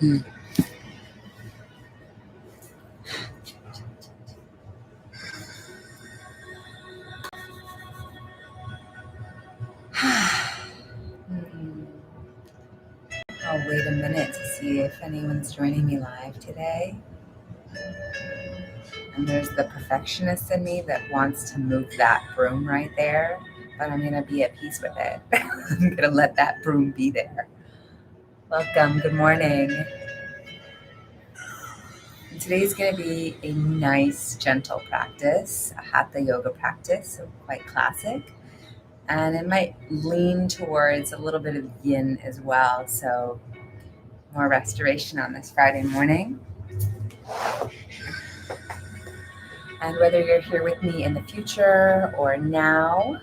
I'll wait a minute to see if anyone's joining me live today. And there's the perfectionist in me that wants to move that broom right there, but I'm going to be at peace with it. I'm going to let that broom be there. Welcome. Good morning. And today's going to be a nice, gentle practice, a Hatha Yoga practice, so quite classic. And it might lean towards a little bit of yin as well, so more restoration on this Friday morning. And whether you're here with me in the future or now,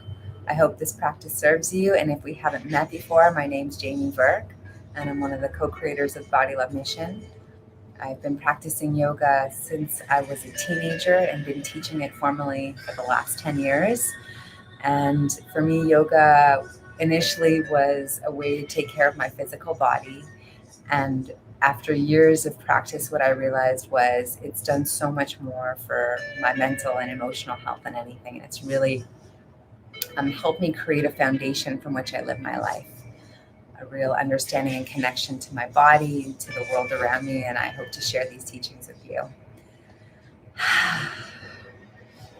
I hope this practice serves you. And if we haven't met before, my name's Jamie Burke, and I'm one of the co-creators of Body Love Mission. I've been practicing yoga since I was a teenager and been teaching it formally for the last 10 years. And for me, yoga initially was a way to take care of my physical body. And after years of practice, what I realized was it's done so much more for my mental and emotional health than anything. And it's really helped me create a foundation from which I live my life, a real understanding and connection to my body, to the world around me. And I hope to share these teachings with you.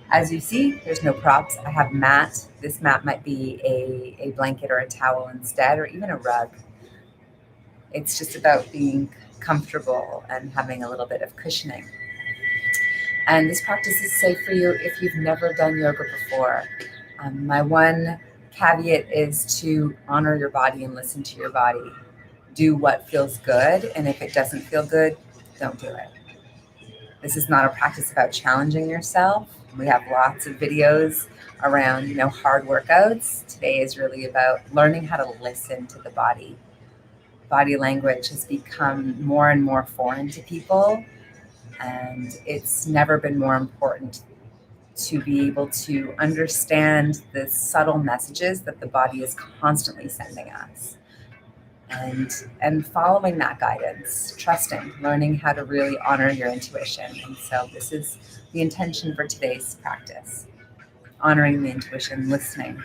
As you see, there's no props. I have mat. This mat might be a blanket or a towel instead, or even a rug. It's just about being comfortable and having a little bit of cushioning. And this practice is safe for you if you've never done yoga before. My one caveat is to honor your body and listen to your body. Do what feels good, and if it doesn't feel good, don't do it. This is not a practice about challenging yourself. We have lots of videos around, hard workouts. Today is really about learning how to listen to the body. Body language has become more and more foreign to people, and it's never been more important to be able to understand the subtle messages that the body is constantly sending us, and following that guidance, trusting, learning how to really honor your intuition. And so this is the intention for today's practice: honoring the intuition, listening,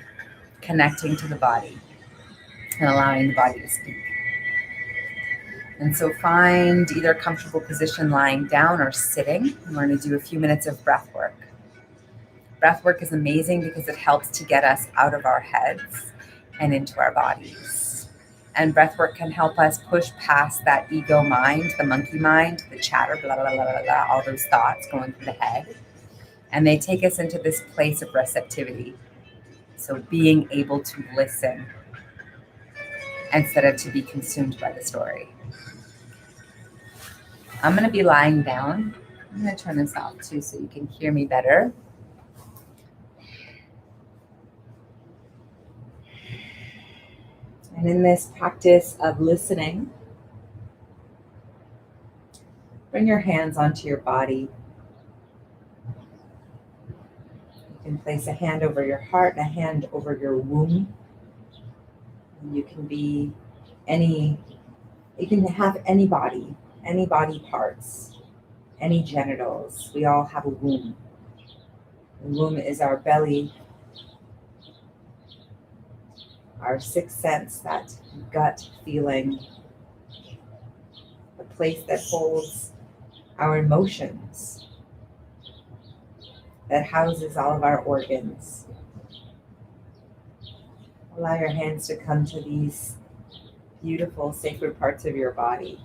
connecting to the body, and allowing the body to speak. And so find either a comfortable position lying down or sitting. We're going to do a few minutes of breath work. Breath work is amazing because it helps to get us out of our heads and into our bodies. And breath work can help us push past that ego mind, the monkey mind, the chatter, blah, blah, blah, blah, blah, all those thoughts going through the head. And they take us into this place of receptivity. So being able to listen instead of to be consumed by the story. I'm going to be lying down. I'm going to turn this off too so you can hear me better. And in this practice of listening, bring your hands onto your body. You can place a hand over your heart and a hand over your womb. And you can have any body parts, any genitals. We all have a womb. The womb is our belly, our sixth sense, that gut feeling, the place that holds our emotions, that houses all of our organs. Allow your hands to come to these beautiful, sacred parts of your body.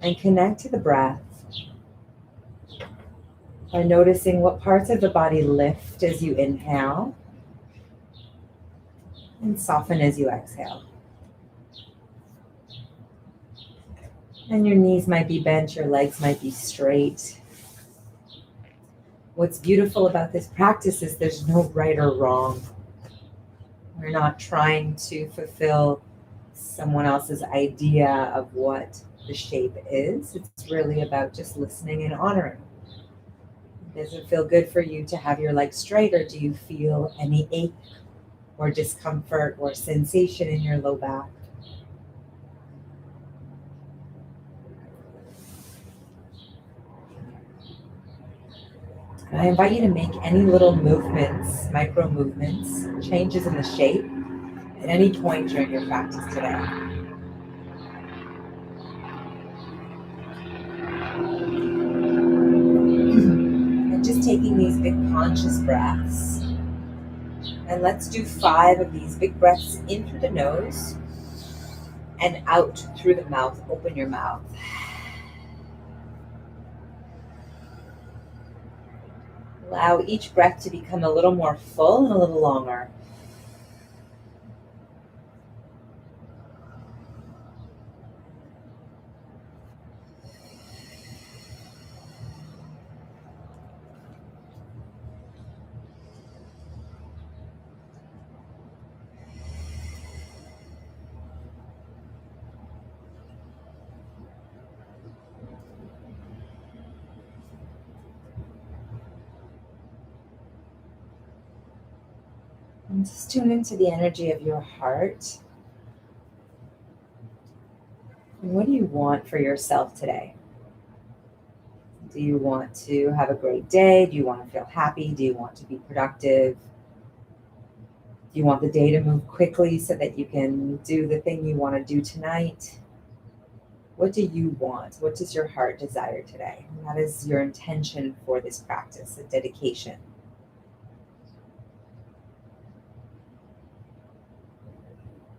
And connect to the breath by noticing what parts of the body lift as you inhale and soften as you exhale. And your knees might be bent, your legs might be straight. What's beautiful about this practice is there's no right or wrong. We're not trying to fulfill someone else's idea of what the shape is. It's really about just listening and honoring. Does it feel good for you to have your legs straight, or do you feel any ache or discomfort or sensation in your low back. And I invite you to make any little movements, micro movements, changes in the shape at any point during your practice today. And just taking these big conscious breaths. And let's do 5 of these big breaths in through the nose and out through the mouth. Open your mouth. Allow each breath to become a little more full and a little longer. And just tune into the energy of your heart. And what do you want for yourself today? Do you want to have a great day? Do you want to feel happy? Do you want to be productive? Do you want the day to move quickly so that you can do the thing you want to do tonight? What do you want? What does your heart desire today? And that is your intention for this practice, a dedication.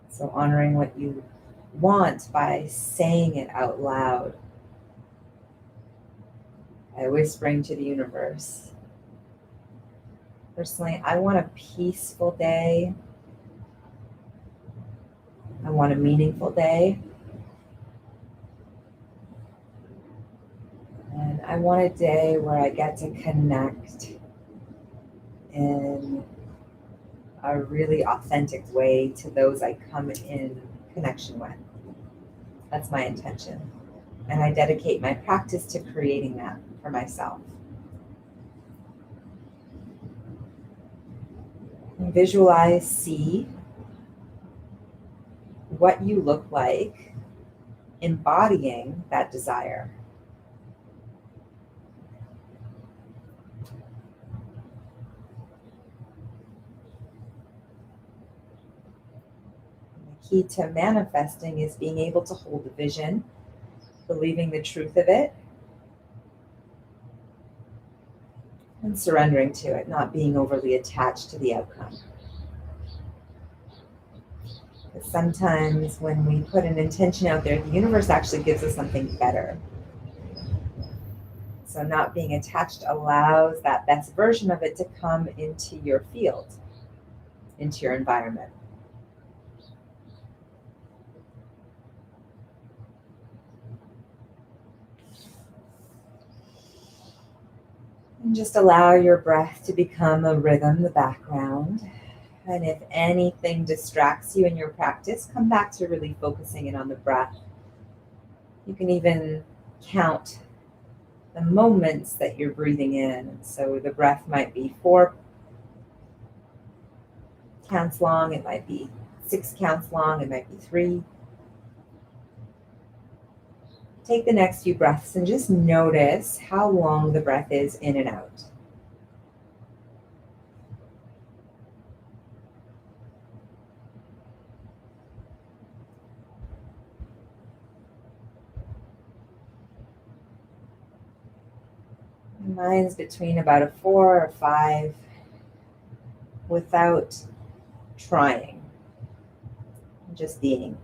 So honoring what you want by saying it out loud, by whispering to the universe. Personally, I want a peaceful day. I want a meaningful day. And I want a day where I get to connect in a really authentic way to those I come in connection with. That's my intention. And I dedicate my practice to creating that for myself. And visualize, see what you look like embodying that desire. The key to manifesting is being able to hold the vision, believing the truth of it, and surrendering to it, not being overly attached to the outcome. Because sometimes when we put an intention out there, the universe actually gives us something better. So not being attached allows that best version of it to come into your field, into your environment. And just allow your breath to become a rhythm, the background. And if anything distracts you in your practice, come back to really focusing in on the breath. You can even count the moments that you're breathing in. So the breath might be 4 counts long, it might be 6 counts long, it might be 3. Take the next few breaths and just notice how long the breath is in and out. Mine's between about a 4 or 5 without trying, just being.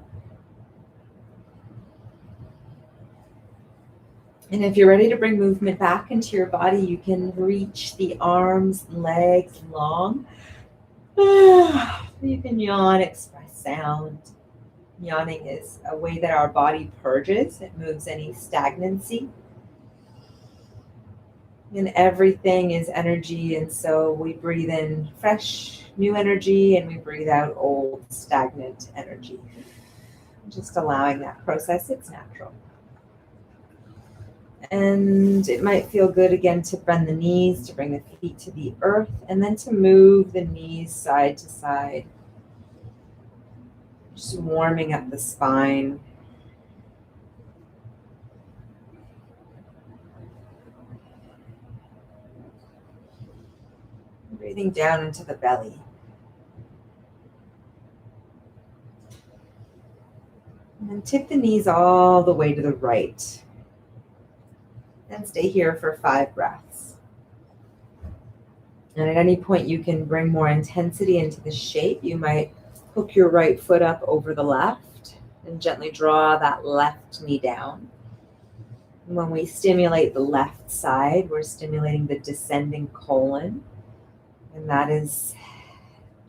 And if you're ready to bring movement back into your body, you can reach the arms and legs long. You can yawn, express sound. Yawning is a way that our body purges. It moves any stagnancy. And everything is energy, and so we breathe in fresh, new energy, and we breathe out old, stagnant energy. Just allowing that process, it's natural. And it might feel good again to bend the knees, to bring the feet to the earth, and then to move the knees side to side. Just warming up the spine. Breathing down into the belly. And then tip the knees all the way to the right. And stay here for 5 breaths. And at any point you can bring more intensity into the shape. You might hook your right foot up over the left and gently draw that left knee down. And when we stimulate the left side, we're stimulating the descending colon. And that is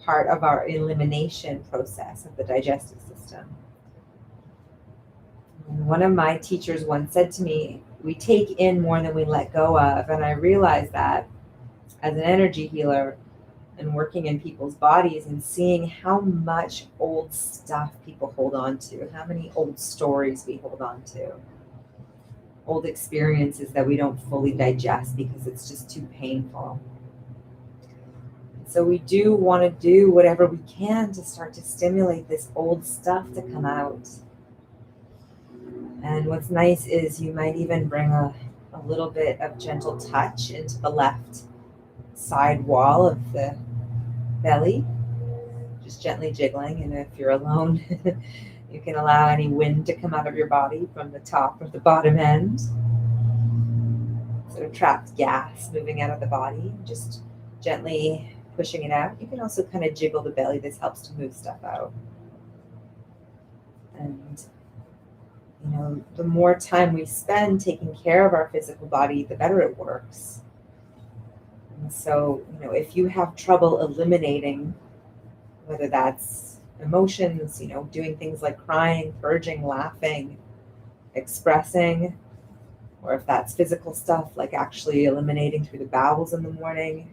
part of our elimination process of the digestive system. And one of my teachers once said to me, we take in more than we let go of. And I realized that as an energy healer and working in people's bodies and seeing how much old stuff people hold on to, how many old stories we hold on to, old experiences that we don't fully digest because it's just too painful. So we do want to do whatever we can to start to stimulate this old stuff to come out. And what's nice is you might even bring a little bit of gentle touch into the left side wall of the belly, just gently jiggling. And if you're alone, you can allow any wind to come out of your body from the top or the bottom end. Sort of trapped gas moving out of the body, just gently pushing it out. You can also kind of jiggle the belly. This helps to move stuff out. And the more time we spend taking care of our physical body, the better it works. And so, if you have trouble eliminating, whether that's emotions, doing things like crying, purging, laughing, expressing, or if that's physical stuff like actually eliminating through the bowels in the morning,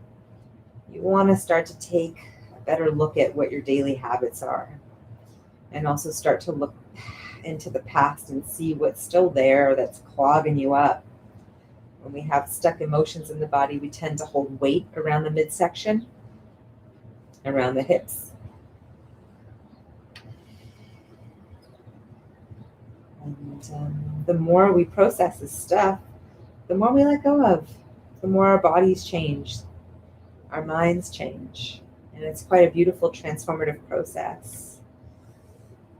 you want to start to take a better look at what your daily habits are, and also start to look into the past and see what's still there that's clogging you up. When we have stuck emotions in the body, we tend to hold weight around the midsection, around the hips. And the more we process this stuff, the more we let go of, the more our bodies change, our minds change. And it's quite a beautiful transformative process.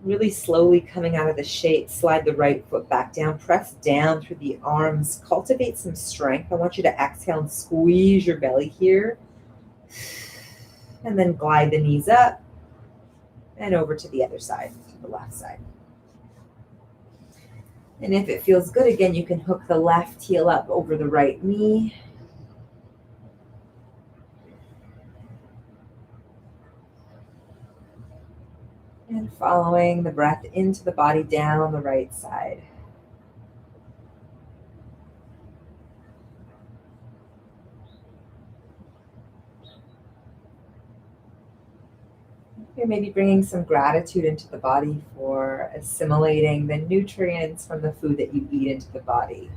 Really slowly coming out of the shape, slide the right foot back down, press down through the arms, cultivate some strength. I want you to exhale and squeeze your belly here. And then glide the knees up and over to the other side, to the left side. And if it feels good, again, you can hook the left heel up over the right knee. And following the breath into the body down the right side. You're maybe bringing some gratitude into the body for assimilating the nutrients from the food that you eat into the body.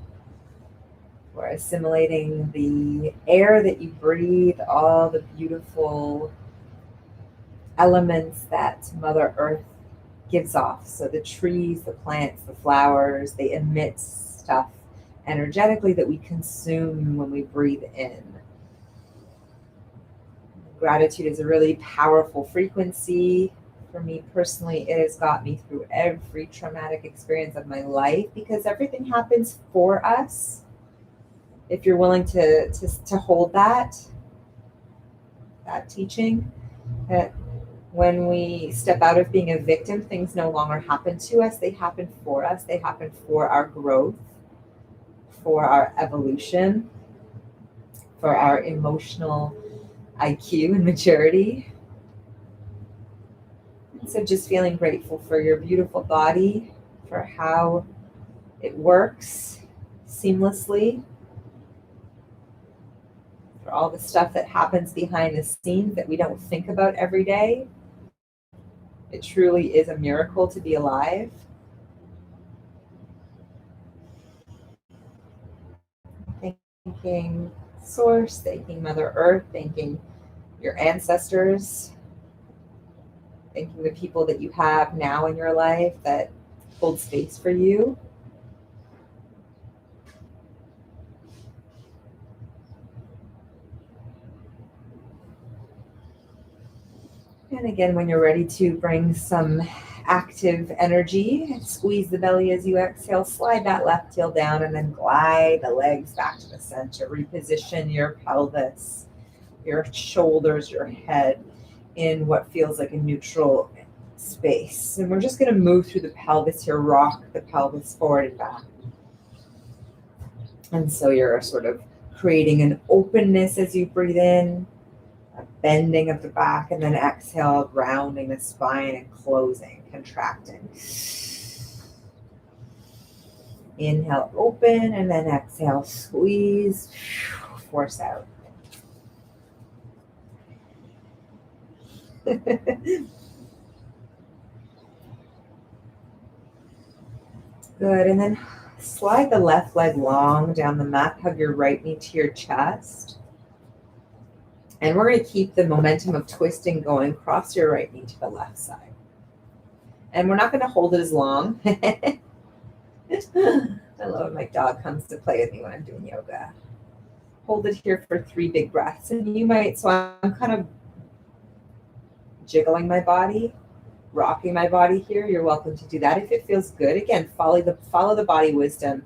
For assimilating the air that you breathe, all the beautiful elements that Mother Earth gives off. So the trees, the plants, the flowers, they emit stuff energetically that we consume when we breathe in. Gratitude is a really powerful frequency. For me personally, it has got me through every traumatic experience of my life because everything happens for us. If you're willing to hold that teaching, that when we step out of being a victim, things no longer happen to us. They happen for us. They happen for our growth, for our evolution, for our emotional IQ and maturity. And so just feeling grateful for your beautiful body, for how it works seamlessly, for all the stuff that happens behind the scenes that we don't think about every day. It truly is a miracle to be alive. Thanking Source, thanking Mother Earth, thanking your ancestors. Thanking the people that you have now in your life that hold space for you. And again, when you're ready to bring some active energy, squeeze the belly as you exhale, slide that left heel down, and then glide the legs back to the center. Reposition your pelvis, your shoulders, your head in what feels like a neutral space. And we're just going to move through the pelvis here, rock the pelvis forward and back. And so you're sort of creating an openness as you breathe in, a bending of the back, and then exhale, rounding the spine and closing, contracting. Inhale, open, and then exhale, squeeze, force out. Good, and then slide the left leg long down the mat, hug your right knee to your chest. And we're going to keep the momentum of twisting going. Cross your right knee to the left side. And we're not going to hold it as long. I love when my dog comes to play with me when I'm doing yoga. Hold it here for 3 big breaths. And you might, so I'm kind of jiggling my body, rocking my body here. You're welcome to do that if it feels good. Again, follow the body wisdom.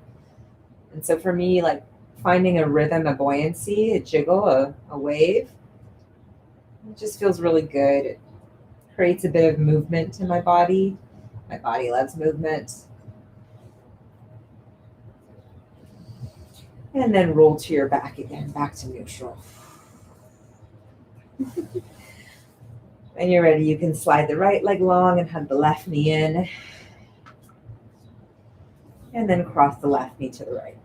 And so for me, like finding a rhythm, a buoyancy, a jiggle, a wave, it just feels really good. It creates a bit of movement in my body. My body loves movement. And then roll to your back again, back to neutral. When you're ready, you can slide the right leg long and hug the left knee in. And then cross the left knee to the right.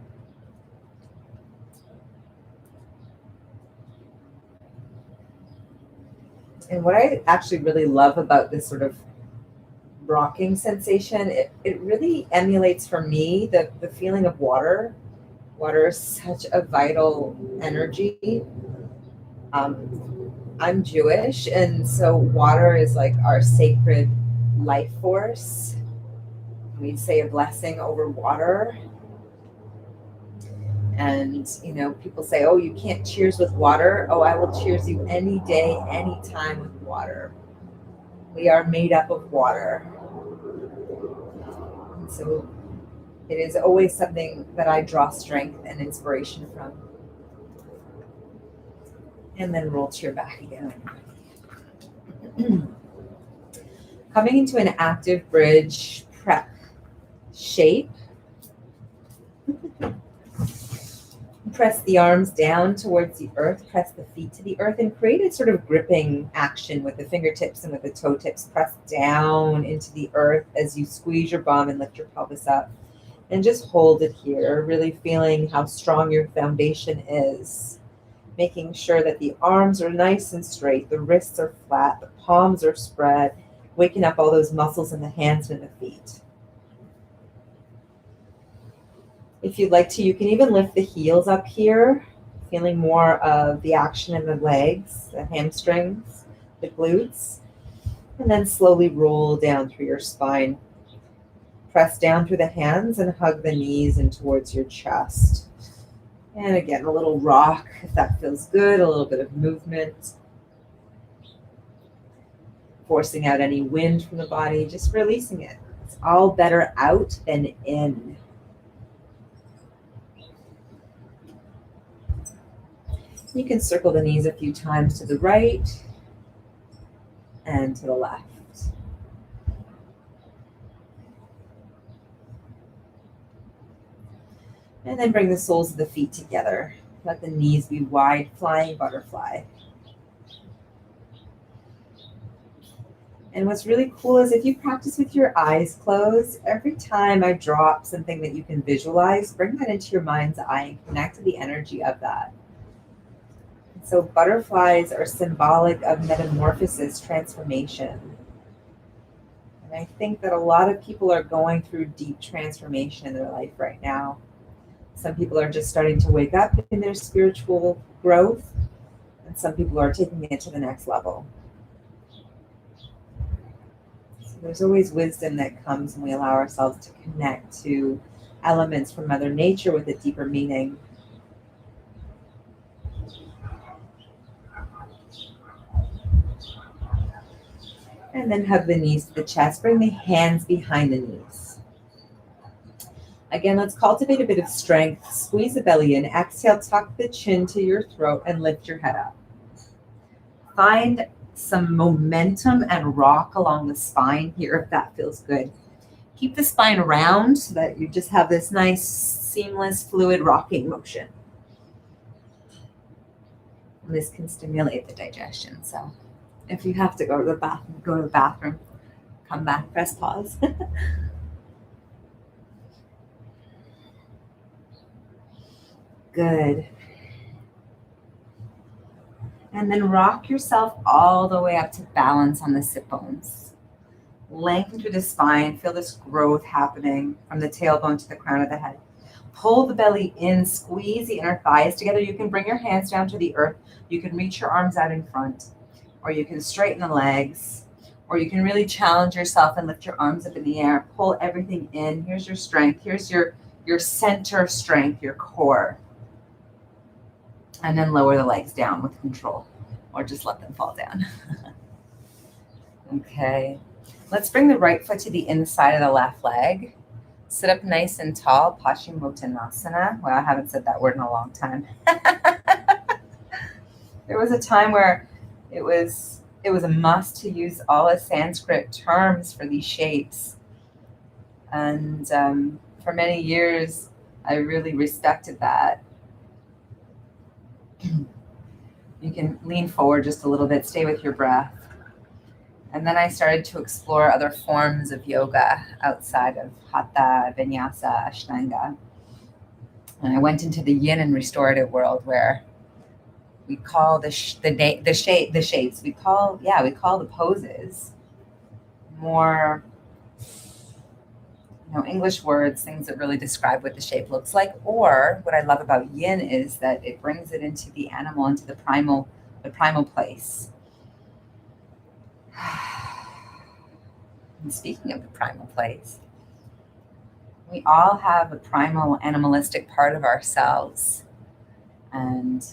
And what I actually really love about this sort of rocking sensation, it really emulates for me the feeling of water. Water is such a vital energy. I'm Jewish, and so water is like our sacred life force. We say a blessing over water. And, people say, oh, you can't cheers with water. Oh, I will cheers you any day, any time with water. We are made up of water. And so it is always something that I draw strength and inspiration from. And then roll to your back again. Coming into an active bridge prep shape. Press the arms down towards the earth, press the feet to the earth, and create a sort of gripping action with the fingertips and with the toe tips. Press down into the earth as you squeeze your bum and lift your pelvis up. And just hold it here, really feeling how strong your foundation is. Making sure that the arms are nice and straight, the wrists are flat, the palms are spread, waking up all those muscles in the hands and the feet. If you'd like to, you can even lift the heels up here, feeling more of the action in the legs, the hamstrings, the glutes, and then slowly roll down through your spine. Press down through the hands and hug the knees in towards your chest. And again, a little rock if that feels good, a little bit of movement. Forcing out any wind from the body, just releasing it. It's all better out than in. You can circle the knees a few times to the right and to the left. And then bring the soles of the feet together. Let the knees be wide, flying butterfly. And what's really cool is if you practice with your eyes closed, every time I drop something that you can visualize, bring that into your mind's eye and connect to the energy of that. So butterflies are symbolic of metamorphosis, transformation. And I think that a lot of people are going through deep transformation in their life right now. Some people are just starting to wake up in their spiritual growth, and some people are taking it to the next level. There's always wisdom that comes when we allow ourselves to connect to elements from Mother Nature with a deeper meaning. And then hug the knees to the chest. Bring the hands behind the knees. Again, let's cultivate a bit of strength. Squeeze the belly in. Exhale, tuck the chin to your throat and lift your head up. Find some momentum and rock along the spine here if that feels good. Keep the spine round so that you just have this nice, seamless, fluid rocking motion. And this can stimulate the digestion. So if you have to go to the bathroom, go to the bathroom. Come back, press pause. Good. And then rock yourself all the way up to balance on the sit bones. Lengthen through the spine. Feel this growth happening from the tailbone to the crown of the head. Pull the belly in. Squeeze the inner thighs together. You can bring your hands down to the earth. You can reach your arms out in front. Or you can straighten the legs. Or you can really challenge yourself and lift your arms up in the air. Pull everything in. Here's your strength. Here's your center strength, your core. And then lower the legs down with control, or just let them fall down. Okay, let's bring the right foot to the inside of the left leg. Sit up nice and tall, Paschimottanasana. Well, I haven't said that word in a long time. There was a time where it was a must to use all the Sanskrit terms for these shapes. And for many years, I really respected that. You can lean forward just a little bit, stay with your breath. And then I started to explore other forms of yoga outside of Hatha, Vinyasa, Ashtanga. And I went into the yin and restorative world where we call the shapes. We call the poses more, English words, things that really describe what the shape looks like. Or what I love about yin is that it brings it into the animal, into the primal place. And speaking of the primal place, we all have a primal animalistic part of ourselves. And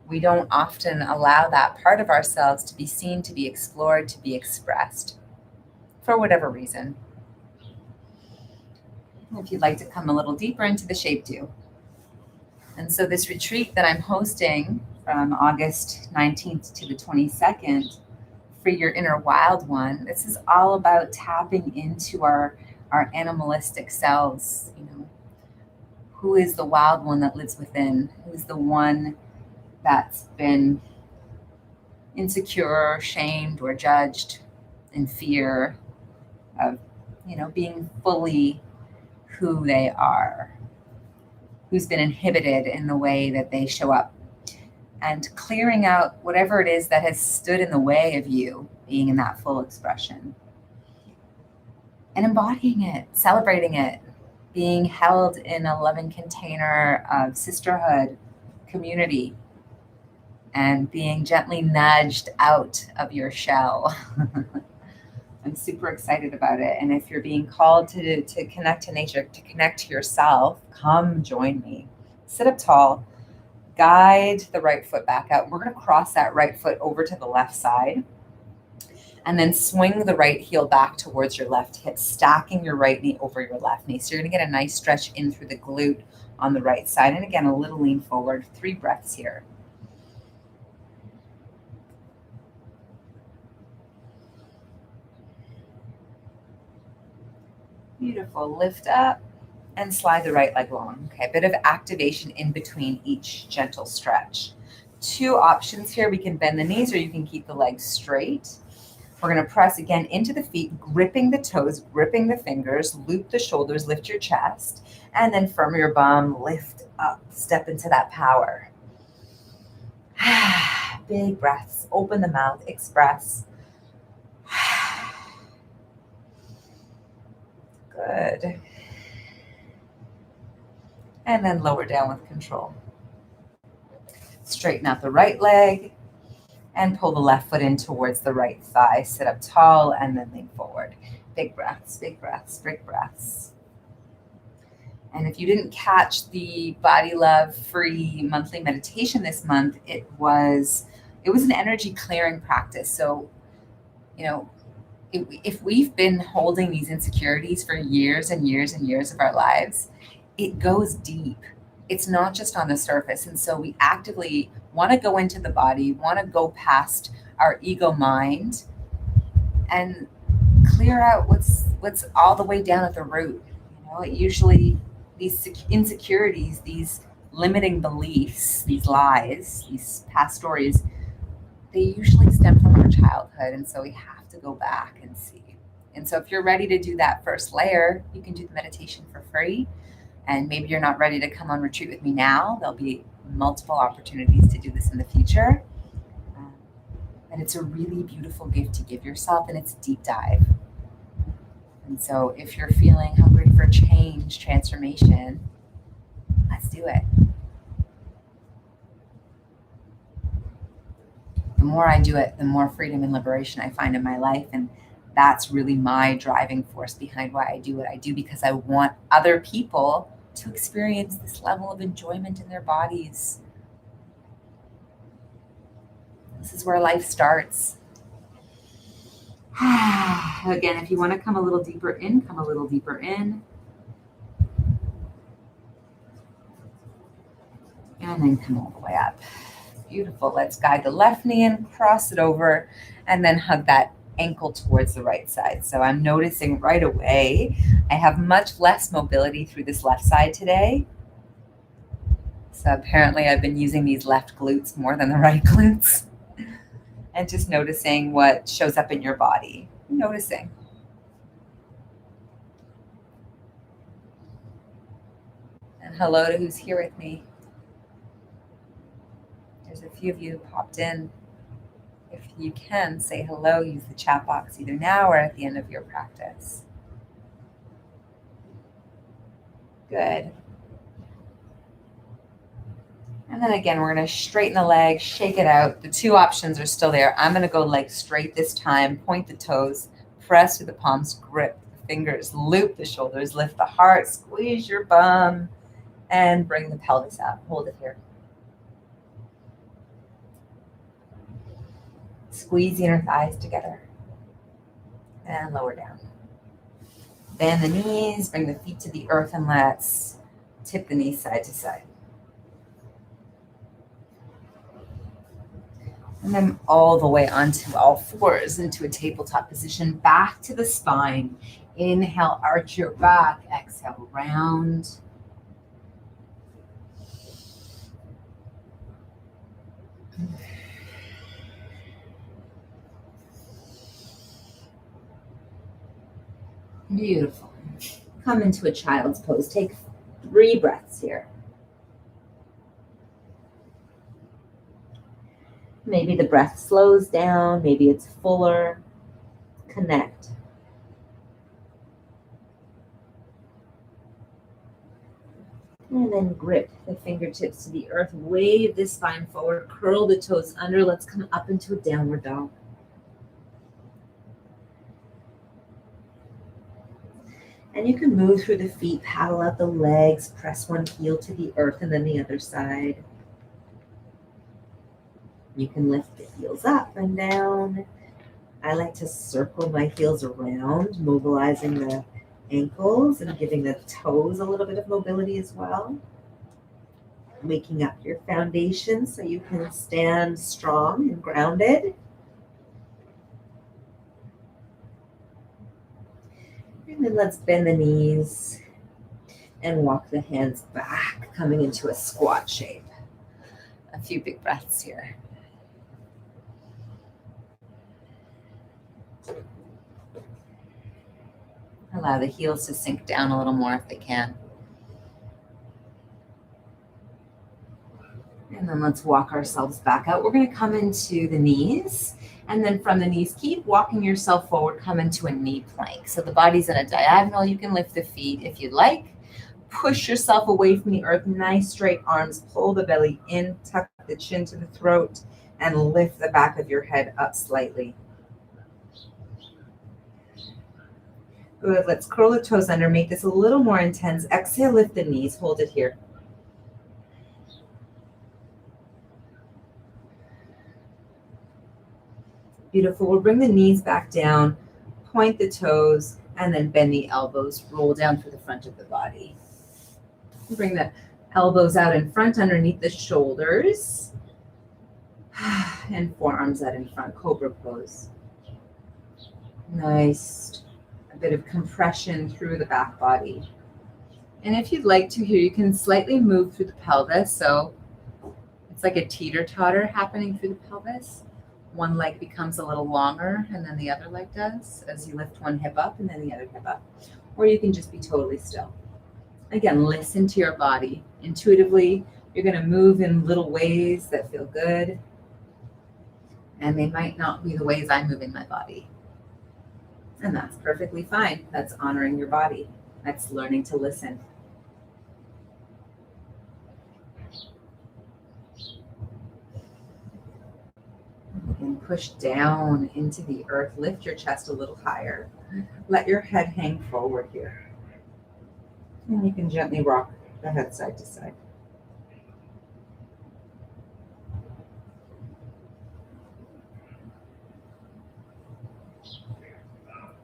we don't often allow that part of ourselves to be seen, to be explored, to be expressed, for whatever reason. If you'd like to come a little deeper into the shape, do. And so this retreat that I'm hosting from August 19th to the 22nd for your inner wild one, this is all about tapping into our animalistic selves. Who is the wild one that lives within? Who's the one that's been insecure, shamed, or judged in fear of, being fully who they are, who's been inhibited in the way that they show up, and clearing out whatever it is that has stood in the way of you being in that full expression, and embodying it, celebrating it, being held in a loving container of sisterhood, community, and being gently nudged out of your shell. I'm super excited about it. And if you're being called to connect to nature, to connect to yourself, come join me. Sit up tall, guide the right foot back out. We're going to cross that right foot over to the left side, and then swing the right heel back towards your left hip, stacking your right knee over your left knee. So you're going to get a nice stretch in through the glute on the right side. And again, a little lean forward, 3 breaths here. Beautiful. Lift up and slide the right leg long. Okay, a bit of activation in between each gentle stretch. 2 options here. We can bend the knees, or you can keep the legs straight. We're going to press again into the feet, gripping the toes, gripping the fingers, loop the shoulders, lift your chest, and then from your bum, lift up, step into that power. Big breaths. Open the mouth, express. Good. And then lower down with control. Straighten out the right leg. And pull the left foot in towards the right thigh. Sit up tall and then lean forward. Big breaths, big breaths, big breaths. And if you didn't catch the Body Love free monthly meditation this month, it was an energy clearing practice. So, if we've been holding these insecurities for years and years and years of our lives, it goes deep. It's not just on the surface. And so we actively want to go into the body, want to go past our ego mind and clear out what's all the way down at the root. It usually, these insecurities, these limiting beliefs, these lies, these past stories, they usually stem from our childhood. And so we have to go back and see. And so if you're ready to do that first layer, you can do the meditation for free. And maybe you're not ready to come on retreat with me now. There'll be multiple opportunities to do this in the future. And it's a really beautiful gift to give yourself, and it's a deep dive. And so if you're feeling hungry for change, transformation, let's do it. The more I do it, the more freedom and liberation I find in my life. And that's really my driving force behind why I do what I do, because I want other people to experience this level of enjoyment in their bodies. This is where life starts. Again, if you want to come a little deeper in, come a little deeper in. And then come all the way up. Beautiful. Let's guide the left knee in, cross it over, and then hug that ankle towards the right side. So I'm noticing right away I have much less mobility through this left side today. So apparently I've been using these left glutes more than the right glutes. And just noticing what shows up in your body. Noticing. And hello to who's here with me. There's a few of you who popped in. If you can, say hello, use the chat box either now or at the end of your practice. Good. And then again, we're going to straighten the leg, shake it out. The two options are still there. I'm going to go leg straight this time, point the toes, press through the palms, grip the fingers, loop the shoulders, lift the heart, squeeze your bum, and bring the pelvis out. Hold it here. Squeeze the inner thighs together and lower down. Bend the knees, bring the feet to the earth, and let's tip the knees side to side. And then all the way onto all fours into a tabletop position, back to the spine. Inhale, arch your back. Exhale, round. Beautiful. Come into a child's pose. Take 3 breaths here. Maybe the breath slows down. Maybe it's fuller. Connect. And then grip the fingertips to the earth. Wave the spine forward. Curl the toes under. Let's come up into a downward dog. And you can move through the feet, paddle out the legs, press one heel to the earth and then the other side. You can lift the heels up and down. I like to circle my heels around, mobilizing the ankles and giving the toes a little bit of mobility as well. Waking up your foundation so you can stand strong and grounded. And then let's bend the knees and walk the hands back, coming into a squat shape. A few big breaths here. Allow the heels to sink down a little more if they can. And then let's walk ourselves back out. We're going to come into the knees. And then from the knees, keep walking yourself forward, come into a knee plank. So the body's in a diagonal. You can lift the feet if you'd like. Push yourself away from the earth. Nice straight arms. Pull the belly in, tuck the chin to the throat, and lift the back of your head up slightly. Good, let's curl the toes under, make this a little more intense. Exhale, lift the knees, hold it here. Beautiful, we'll bring the knees back down, point the toes, and then bend the elbows, roll down through the front of the body. Bring the elbows out in front underneath the shoulders, and forearms out in front, cobra pose. Nice. A bit of compression through the back body. And if you'd like to here, you can slightly move through the pelvis. So it's like a teeter-totter happening through the pelvis. One leg becomes a little longer and then the other leg does as you lift one hip up and then the other hip up. Or you can just be totally still. Again, listen to your body. Intuitively, you're going to move in little ways that feel good. And they might not be the ways I move in my body. And that's perfectly fine. That's honoring your body. That's learning to listen. And push down into the earth. Lift your chest a little higher. Let your head hang forward here. And you can gently rock the head side to side.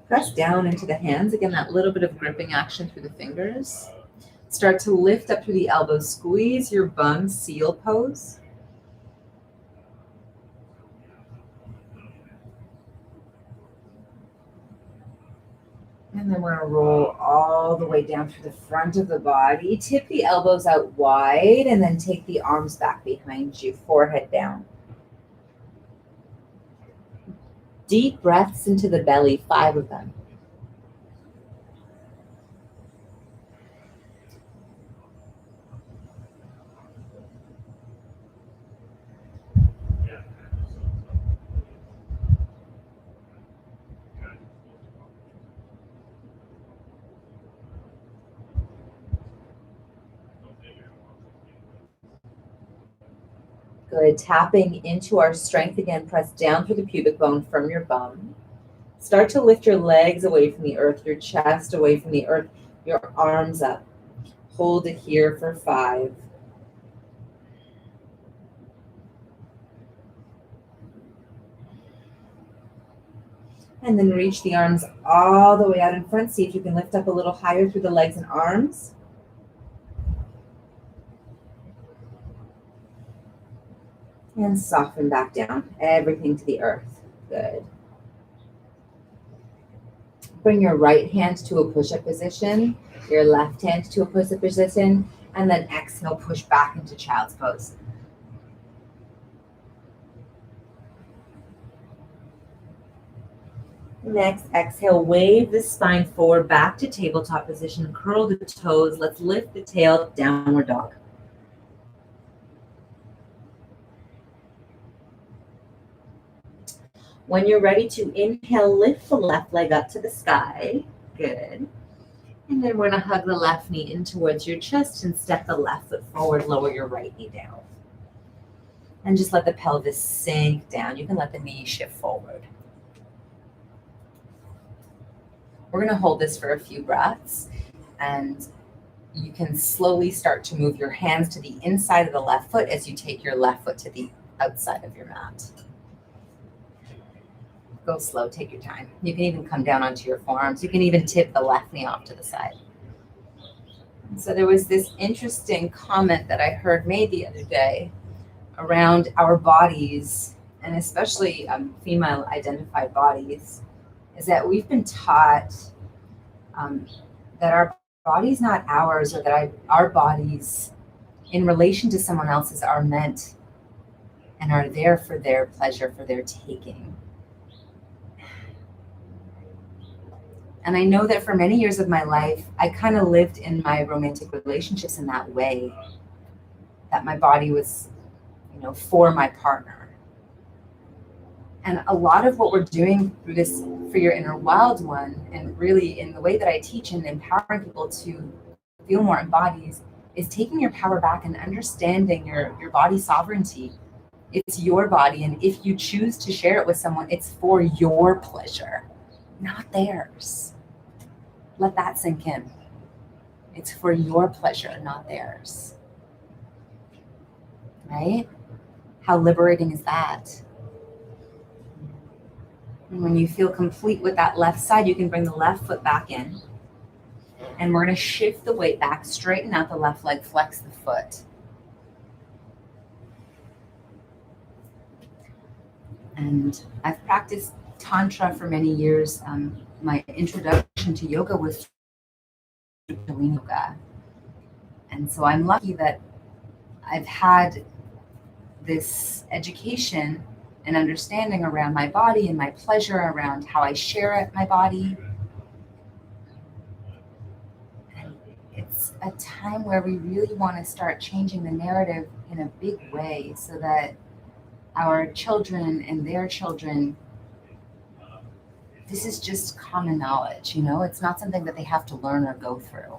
Press down into the hands. Again, that little bit of gripping action through the fingers. Start to lift up through the elbows. Squeeze your bum, seal pose. And then we're going to roll all the way down through the front of the body. Tip the elbows out wide and then take the arms back behind you, forehead down. Deep breaths into the belly, 5 of them. Good. Tapping into our strength again. Press down through the pubic bone from your bum. Start to lift your legs away from the earth, your chest away from the earth, your arms up. Hold it here for 5. And then reach the arms all the way out in front. See if you can lift up a little higher through the legs and arms. And soften back down, everything to the earth. Good. Bring your right hand to a push-up position, your left hand to a push-up position, and then exhale, push back into child's pose. Next, exhale, wave the spine forward back to tabletop position, curl the toes. Let's lift the tail, downward dog. When you're ready to inhale, lift the left leg up to the sky. Good. And then we're going to hug the left knee in towards your chest and step the left foot forward, lower your right knee down. And just let the pelvis sink down. You can let the knee shift forward. We're going to hold this for a few breaths, and you can slowly start to move your hands to the inside of the left foot as you take your left foot to the outside of your mat. Go slow, take your time. You can even come down onto your forearms. You can even tip the left knee off to the side. So there was this interesting comment that I heard made the other day around our bodies, and especially female identified bodies, is that we've been taught that our body's not ours, or that our bodies in relation to someone else's are meant and are there for their pleasure, for their taking. And I know that for many years of my life, I kind of lived in my romantic relationships in that way, that my body was, for my partner. And a lot of what we're doing through this For Your Inner Wild One, and really in the way that I teach and empowering people to feel more embodied, is taking your power back and understanding your body sovereignty It's your body. And if you choose to share it with someone, it's for your pleasure, not theirs. Let that sink in. It's for your pleasure, not theirs. Right? How liberating is that? And when you feel complete with that left side, you can bring the left foot back in. And we're going to shift the weight back, straighten out the left leg, flex the foot. And I've practiced Tantra for many years. My introduction to yoga was Hatha Yoga. And so I'm lucky that I've had this education and understanding around my body and my pleasure, around how I share it, my body. And it's a time where we really want to start changing the narrative in a big way so that our children and their children, this is just common knowledge, it's not something that they have to learn or go through.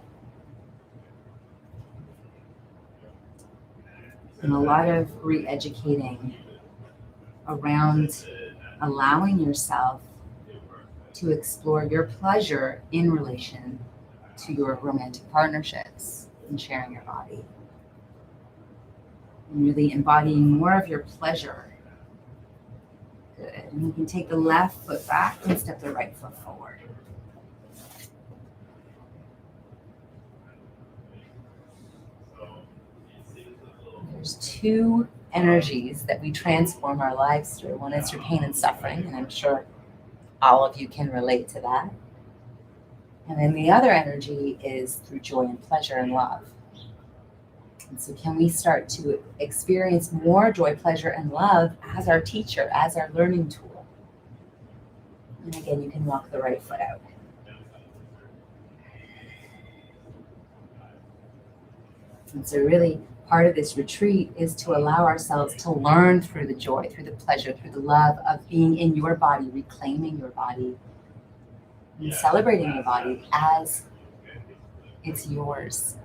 And a lot of re-educating around allowing yourself to explore your pleasure in relation to your romantic partnerships and sharing your body. And really embodying more of your pleasure. Good. And you can take the left foot back and step the right foot forward. There's two energies that we transform our lives through. One is through pain and suffering, and I'm sure all of you can relate to that. And then the other energy is through joy and pleasure and love. And so can we start to experience more joy, pleasure, and love as our teacher, as our learning tool? And again, you can walk the right foot out. And so really, part of this retreat is to allow ourselves to learn through the joy, through the pleasure, through the love of being in your body, reclaiming your body, and celebrating your body as it's yours.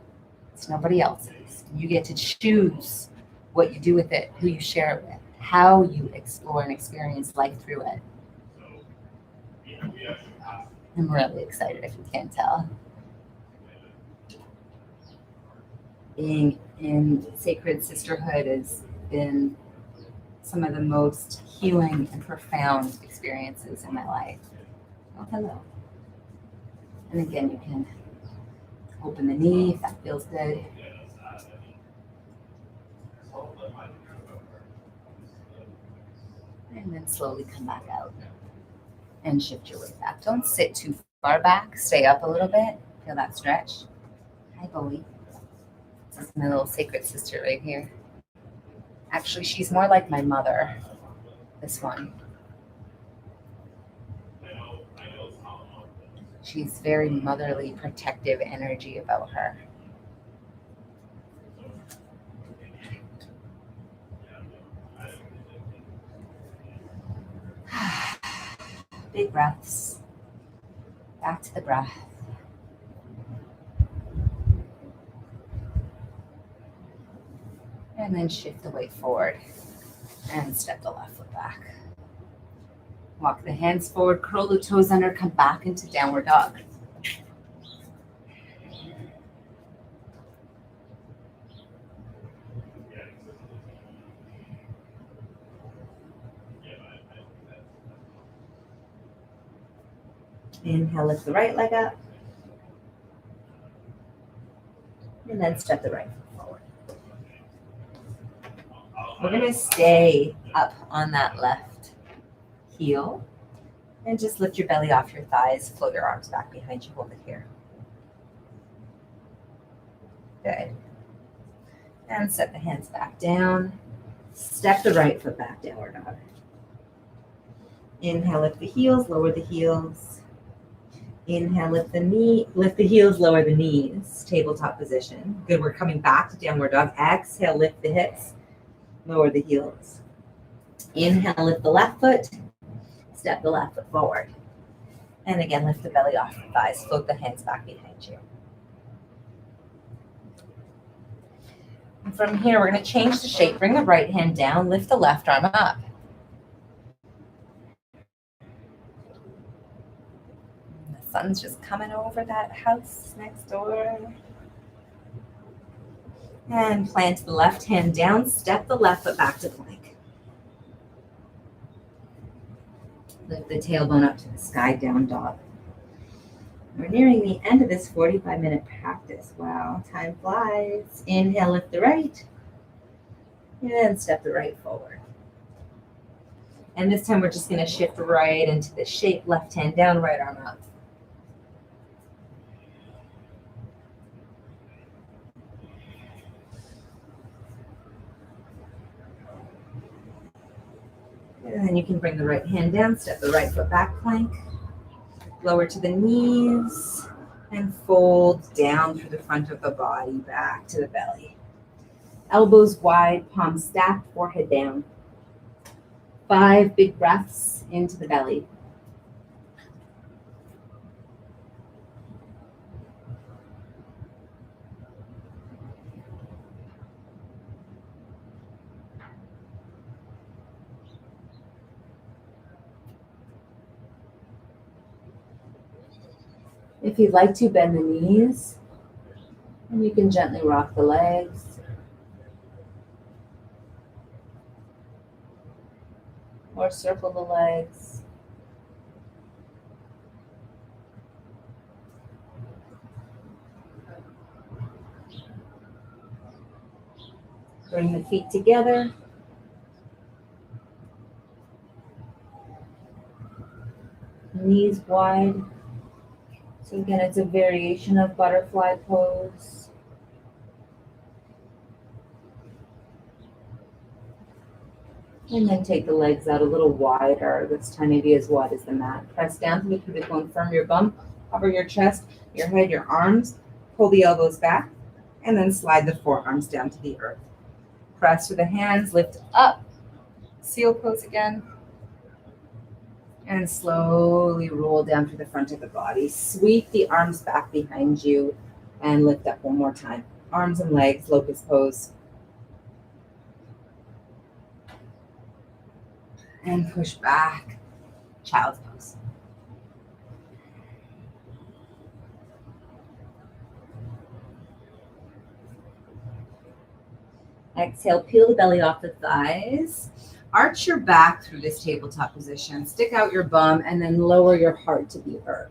It's nobody else's. You get to choose what you do with it, who you share it with, how you explore and experience life through it. I'm really excited, if you can't tell. Being in sacred sisterhood has been some of the most healing and profound experiences in my life. Oh, hello. And again, you can open the knee if that feels good. And then slowly come back out and shift your weight back. Don't sit too far back. Stay up a little bit. Feel that stretch. Hi, Bowie. This is my little sacred sister right here. Actually, she's more like my mother, this one. She's very motherly, protective energy about her. Big breaths. Back to the breath. And then shift the weight forward and step the left foot back. Walk the hands forward, curl the toes under, come back into downward dog. Inhale, lift the right leg up. And then step the right foot forward. We're going to stay up on that left heel. And just lift your belly off your thighs. Float your arms back behind you. Hold it here. Good. And set the hands back down. Step the right foot back, downward dog. Inhale, lift the heels, lower the heels. Inhale, lift the heels, lower the knees. Tabletop position. Good, we're coming back to downward dog. Exhale, lift the hips, lower the heels. Inhale, lift the left foot, step the left foot forward. And again, lift the belly off the thighs, float the hands back behind you. And from here, we're going to change the shape. Bring the right hand down, lift the left arm up. The sun's just coming over that house next door. And plant the left hand down, step the left foot back to plank. Lift the tailbone up to the sky, down dog. We're nearing the end of this 45-minute practice. Wow, time flies. Inhale, lift the right. And step the right forward. And this time we're just going to shift right into the shape, left hand down, right arm up. And then you can bring the right hand down, step the right foot back, plank. Lower to the knees and fold down through the front of the body, back to the belly. Elbows wide, palms stacked, forehead down. 5 big breaths into the belly. If you'd like to, bend the knees, and you can gently rock the legs, or circle the legs. Bring the feet together. Knees wide. So again, it's a variation of butterfly pose. And then take the legs out a little wider, this time maybe as wide as the mat. Press down to the pubic bone, firm your bum, cover your chest, your head, your arms, pull the elbows back, and then slide the forearms down to the earth. Press with the hands, lift up, seal pose again, and slowly roll down through the front of the body. Sweep the arms back behind you and lift up one more time. Arms and legs, locust pose. And push back, child's pose. Exhale, peel the belly off the thighs. Arch your back through this tabletop position. Stick out your bum and then lower your heart to the earth.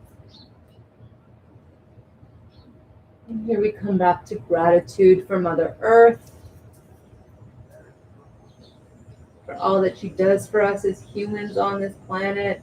And here we come back to gratitude for Mother Earth, for all that she does for us as humans on this planet.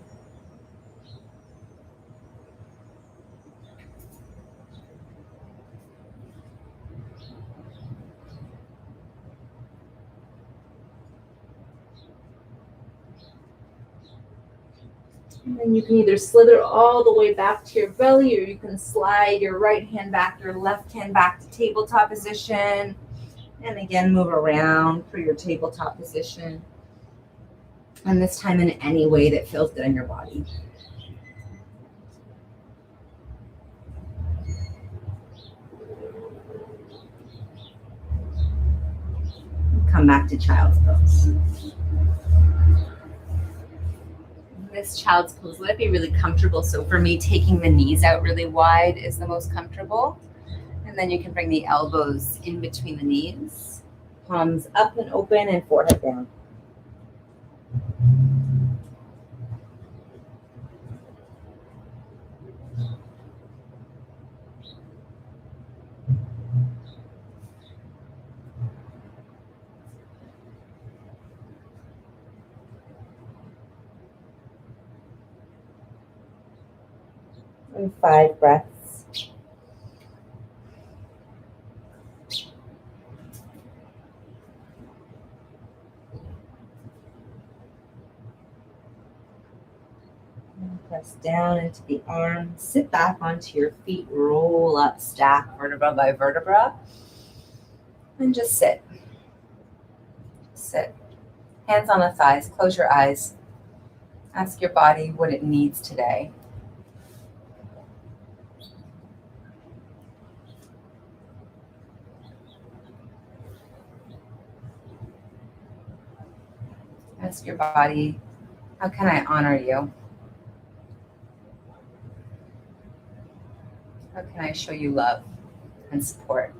And then you can either slither all the way back to your belly, or you can slide your right hand back, your left hand back to tabletop position. And again, move around for your tabletop position. And this time in any way that feels good in your body. Come back to child's pose. This child's pose, let it be really comfortable. So for me, taking the knees out really wide is the most comfortable. And then you can bring the elbows in between the knees, palms up and open, and forehead down. And 5 breaths. And press down into the arms. Sit back onto your feet. Roll up, stack vertebra by vertebra. And just sit. Sit. Hands on the thighs. Close your eyes. Ask your body what it needs today. ask your body, how can I honor you? How can I show you love and support?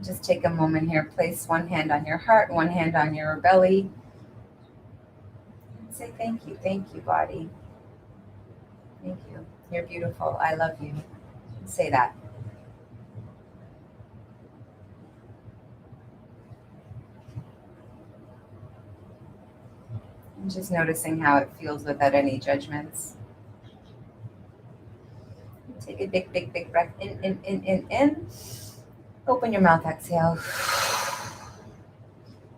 Just take a moment here. Place one hand on your heart, one hand on your belly. And say thank you, body. Thank you. You're beautiful. I love you. Say that. And just noticing how it feels without any judgments. Take a big breath in. Open your mouth, exhale.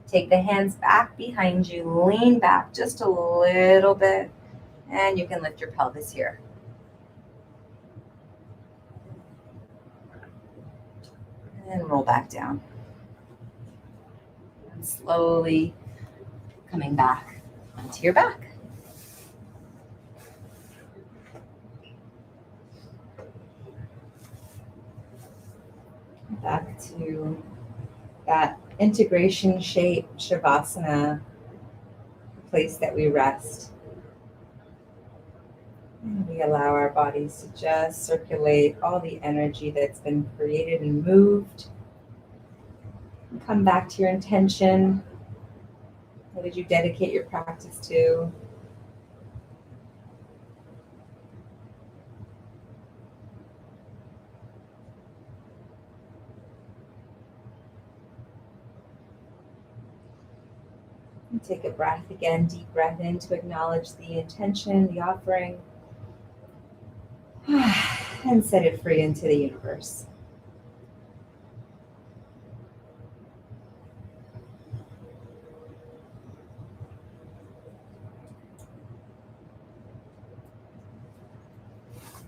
Take the hands back behind you. Lean back just a little bit. And you can lift your pelvis here. And roll back down. And slowly coming back onto your back. Back to that integration shape, Shavasana, the place that we rest. And we allow our bodies to just circulate all the energy that's been created and moved. And come back to your intention. What did you dedicate your practice to? And take a breath again, deep breath in to acknowledge the intention, the offering, and set it free into the universe.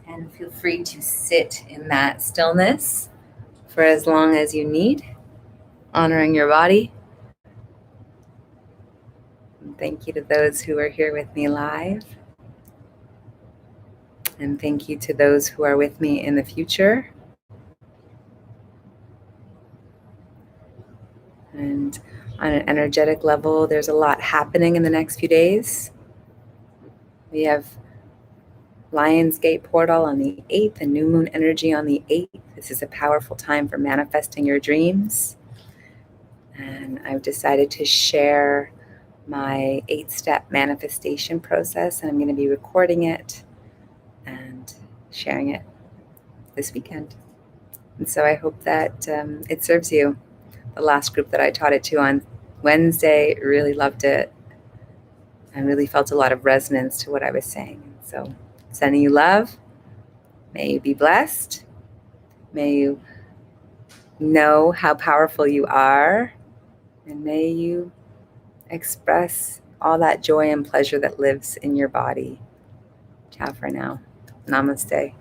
And feel free to sit in that stillness for as long as you need, honoring your body. And thank you to those who are here with me live. And thank you to those who are with me in the future. And on an energetic level, there's a lot happening in the next few days. We have Lionsgate portal on the 8th and new moon energy on the 8th. This is a powerful time for manifesting your dreams. And I've decided to share my 8-step manifestation process, and I'm going to be recording it and sharing it this weekend. And so I hope that it serves you. The last group that I taught it to on Wednesday really loved it and really felt a lot of resonance to what I was saying. So sending you love. May you be blessed. May you know how powerful you are. And may you express all that joy and pleasure that lives in your body. Ciao for now. Namaste.